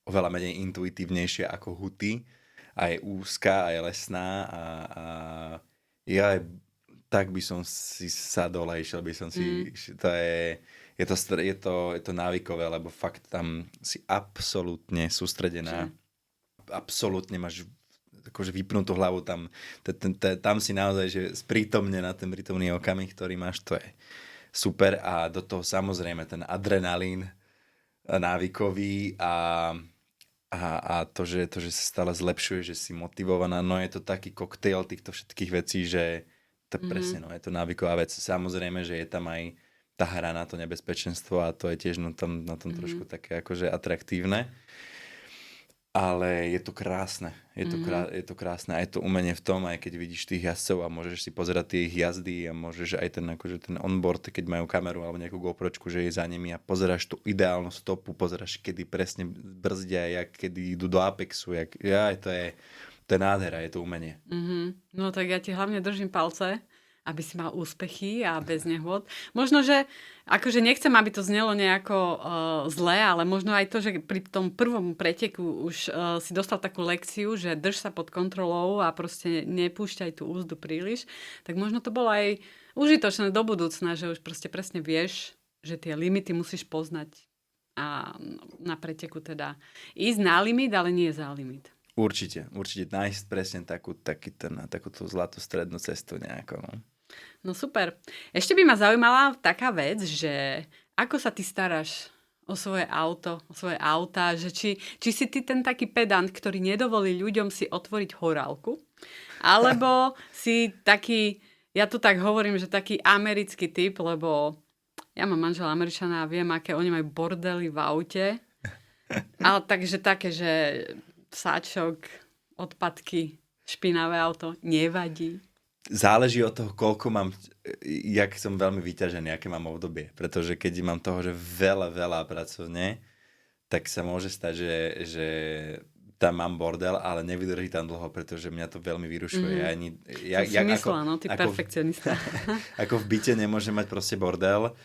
oveľa menej intuitívnejšia ako Huty. A je úzka, a je lesná a ja tak by som si sadol a išiel by som si... Je to návykové, lebo fakt tam si absolútne sústredená. Absolútne máš akože vypnutú hlavu tam. Tam si naozaj, že sprítomne na ten prítomný okamih, ktorý máš, to je super. A do toho samozrejme ten adrenalín návykový a to, že sa stále zlepšuje, že si motivovaná, no je to taký koktail týchto všetkých vecí, že to presne, no je to návyková vec. Samozrejme, že je tam aj tá hra na to nebezpečenstvo a to je tiež na tom trošku také akože atraktívne. Ale je to krásne. Je to krásne a je to umenie v tom, aj keď vidíš tých jazdcov a môžeš si pozerať tie ich jazdy a môžeš aj ten onboard, keď majú kameru alebo nejakú GoPročku, že je za nimi a pozeráš tú ideálnu stopu, pozeráš, kedy presne brzdia, kedy idú do apexu. To je nádhera, je to umenie. No tak ja ti hlavne držím palce, aby si mal úspechy a bez nehôd. Možno, že akože nechcem, aby to znelo nejako zle, ale možno aj to, že pri tom prvom preteku už si dostal takú lekciu, že drž sa pod kontrolou a proste nepúšťaj tú úzdu príliš, tak možno to bolo aj užitočné do budúcna, že už proste presne vieš, že tie limity musíš poznať a na preteku teda ísť na limit, ale nie za limit. Určite nájsť presne takúto zlatú strednú cestu nejako. No super. Ešte by ma zaujímala taká vec, že ako sa ty staráš o svoje auto, o svoje autá, že či si ty ten taký pedant, ktorý nedovolí ľuďom si otvoriť horálku, alebo si taký, ja tu tak hovorím, že taký americký typ, lebo ja mám manžela Američana a viem, aké oni majú bordely v aute. Ale takže také, že sáčok, odpadky, špinavé auto, nevadí. Záleží od toho, koľko mám, jak som veľmi vyťažený, aké mám obdobie. Pretože keď mám toho, že veľa pracovne, tak sa môže stať, že tam mám bordel, ale nevydrží tam dlho, pretože mňa to veľmi vyrušuje. Ja si myslela, no, ty perfekcionista. Ako v byte nemôžem mať proste bordel,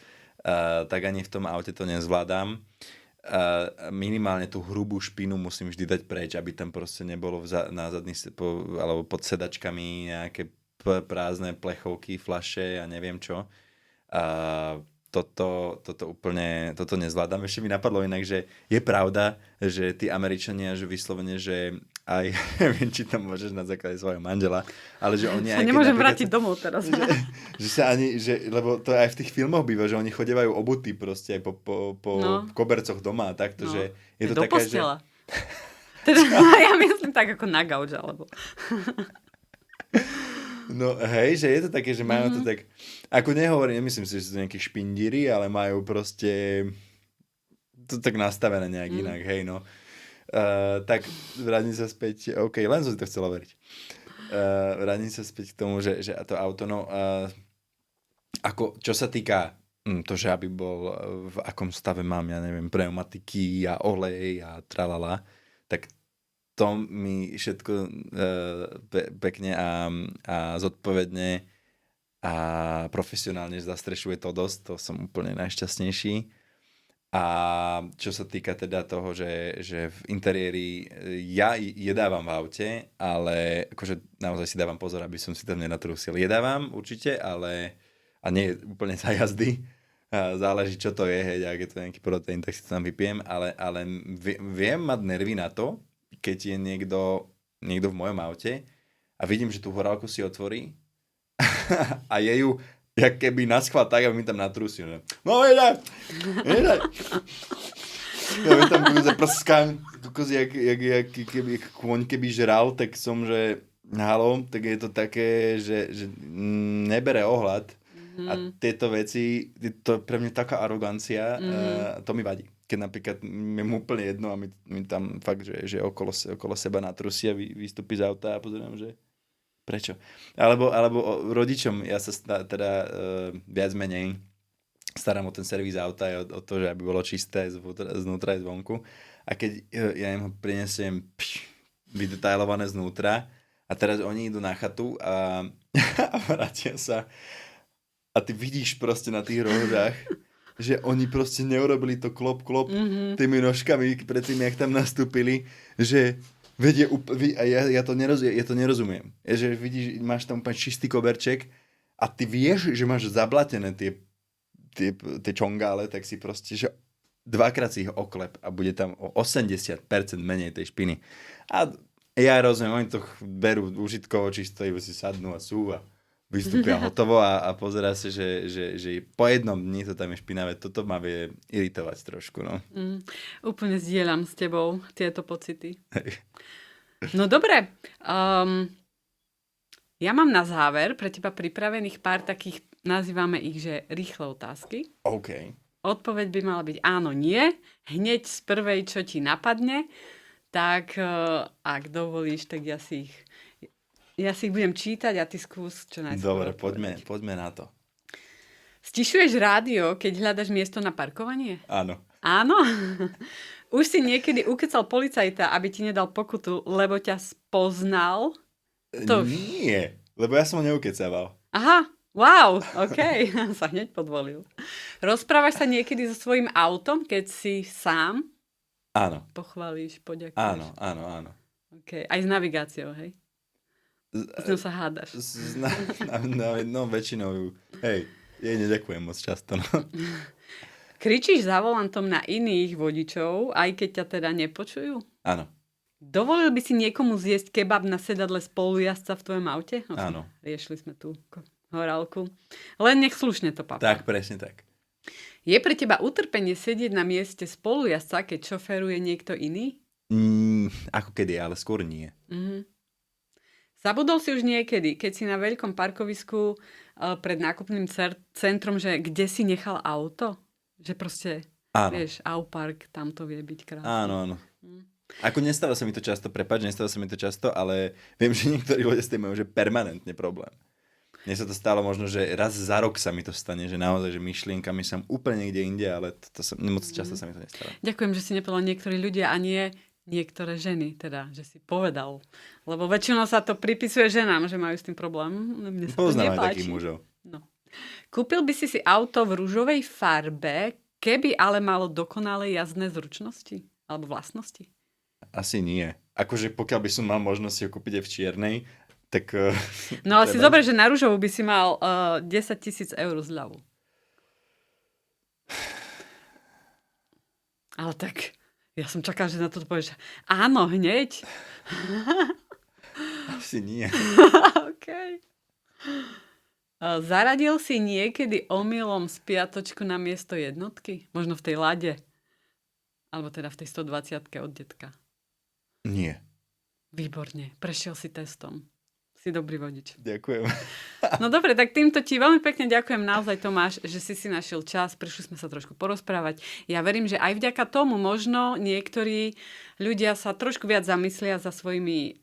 tak ani v tom aute to nezvládam. Minimálne tú hrubú špinu musím vždy dať preč, aby tam proste nebolo na zadný alebo pod sedačkami nejaké prázdne plechovky, fľaše a neviem čo. Toto nezvládam. Ešte mi napadlo inak, že je pravda, že tí Američania, že vyslovene, že aj, neviem, či tam môžeš na základe svojho manžela, ale že oni... Sa nemôžem vrátiť domov teraz. Že sa ani, lebo to aj v tých filmoch býva, že oni chodievajú obutí proste aj po kobercoch doma a takto, že je to do taká, postela. Že... Teda, ja myslím tak ako na gauč, alebo... No hej, že je to také, že majú to tak, ako nehovorím, nemyslím si, že sú to nejakí špindíri, ale majú proste to tak nastavené nejak inak, hej no. Tak vrátim sa späť, ok, len som si to chcel overiť. Vrátim sa späť k tomu, že to auto, no, ako, čo sa týka to, že aby bol, v akom stave mám, ja neviem, pneumatiky a olej a tralala, tak to mi všetko pekne a zodpovedne a profesionálne zastrešuje to dosť, to som úplne najšťastnejší. A čo sa týka teda toho, že v interiéri ja jedávam v aute, ale akože naozaj si dávam pozor, aby som si tam nenatrúsil. Jedávam určite, ale a nie úplne za jazdy. Záleží, čo to je, hej, ak je to nejaký proteín, tak si to tam vypijem, ale viem mať nervy na to, keď je niekto v mojom aute a vidím, že tú horálku si otvorí a je ju jak keby naschvál tak, aby mi tam natrúsil. No jedaj! Ja mi tam prskám, jak kôň keby žral, tak som, že halo, tak je to také, že nebere ohľad a tieto veci, to je pre mňa taká arogancia, to mi vadí. Keď napríklad je mu úplne jedno a mi tam fakt, že okolo seba natrusí a vystúpi z auta a pozerám, že prečo. Alebo rodičom, ja sa teda viac menej starám o ten servis auta a o to, že aby bolo čisté znútra aj zvonku. A keď ja im ho prinesiem vydetailované znútra a teraz oni idú na chatu a vrátia sa a ty vidíš proste na tých rohodách, že oni proste neurobili to klop tými nožkami predtým, jak tam nastúpili, že vedie a ja to nerozumiem. Že vidíš, máš tam úplne čistý koberček a ty vieš, že máš zablatené tie čongále, tak si proste, že dvakrát si ich oklep a bude tam o 80% menej tej špiny. A ja rozumiem, oni to berú užitkovo, čisto iba si sadnú a sú a vystúpia hotovo a pozerá sa, že po jednom dni to tam je špinavé. Toto ma vie iritovať trošku, no. Úplne zdieľam s tebou tieto pocity. No dobre. Ja mám na záver pre teba pripravených pár takých, nazývame ich, že rýchle otázky. OK. Odpoveď by mala byť áno, nie. Hneď z prvej, čo ti napadne. Tak ak dovolíš, tak ja si ich budem čítať a ty skús čo najskôr. Dobre, poďme na to. Stišuješ rádio, keď hľadaš miesto na parkovanie? Áno. Áno? Už si niekedy ukecal policajta, aby ti nedal pokutu, lebo ťa spoznal? Nie, lebo ja som ho neukecával. Aha, wow, OK, sa hneď podvolil. Rozprávaš sa niekedy so svojím autom, keď si sám? Áno. Pochválíš, poďakuješ? Áno. OK, aj s navigáciou, hej? S ňou sa hádaš. No, väčšinou hej, jej neďakujem moc často, no. Kričíš za volantom na iných vodičov, aj keď ťa teda nepočujú? Áno. Dovolil by si niekomu zjesť kebab na sedadle spolujazdca v tvojom aute? Áno. Riešili sme tú horálku. Len nech slušne to papá. Tak, presne tak. Je pre teba utrpenie sedieť na mieste spolujazdca, keď šoféruje niekto iný? Ako kedy, ale skôr nie. Zabudol si už niekedy, keď si na veľkom parkovisku pred nákupným centrom, že kde si nechal auto? Že proste Áno. Vieš, Aupark, tam to vie byť krásne. Áno. Ako nestáva sa mi to často, ale viem, že niektorí ľudia s tým majú že permanentne problém. Mne sa to stalo možno, že raz za rok sa mi to stane, že naozaj, že myšlienkami som úplne niekde inde, ale moc často sa mi to nestáva. Ďakujem, že si nepovedal niektorí ľudia a nie niektoré ženy, teda, že si povedal. Lebo väčšinou sa to pripisuje ženám, že majú s tým problém. Mne sa Poznám to aj takých nepáči. mužov. No. Kúpil by si auto v ružovej farbe, keby ale malo dokonalé jazdné zručnosti? Alebo vlastnosti? Asi nie. Akože pokiaľ by som mal možnosť si ho kúpiť aj v čiernej, tak... No ale si zober, že na ružovú by si mal 10 000 eur zľavu. Ale tak, ja som čakala, že na to povieš, áno, hneď. Asi nie. OK. Zaradil si niekedy omylom spiatočku na miesto jednotky? Možno v tej Lade? Alebo teda v tej 120-ke od detka? Nie. Výborne, prešiel si testom. Si dobrý vodič. Ďakujem. No dobre, tak týmto ti veľmi pekne ďakujem naozaj, Tomáš, že si našiel čas. Prišli sme sa trošku porozprávať. Ja verím, že aj vďaka tomu možno niektorí ľudia sa trošku viac zamyslia za svojimi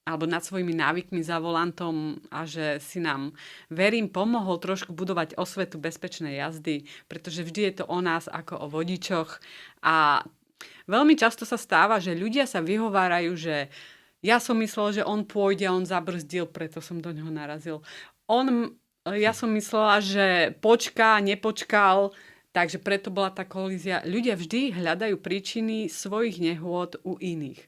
alebo nad svojimi návykmi za volantom a že si nám, verím, pomohol trošku budovať osvetu bezpečnej jazdy, pretože vždy je to o nás ako o vodičoch a veľmi často sa stáva, že ľudia sa vyhovárajú, že ja som myslel, že on pôjde a on zabrzdil, preto som do neho narazil. Ja som myslela, že počká, nepočkal, takže preto bola tá kolízia. Ľudia vždy hľadajú príčiny svojich nehôd u iných.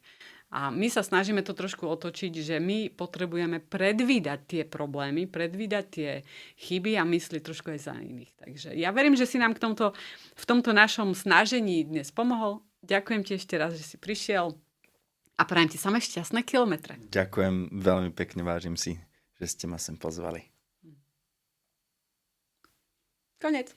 A my sa snažíme to trošku otočiť, že my potrebujeme predvídať tie problémy, predvídať tie chyby a mysliť trošku aj za iných. Takže ja verím, že si nám v tomto našom snažení dnes pomohol. Ďakujem ti ešte raz, že si prišiel a prajem ti samé šťastné kilometre. Ďakujem veľmi pekne, vážim si, že ste ma sem pozvali. Konec.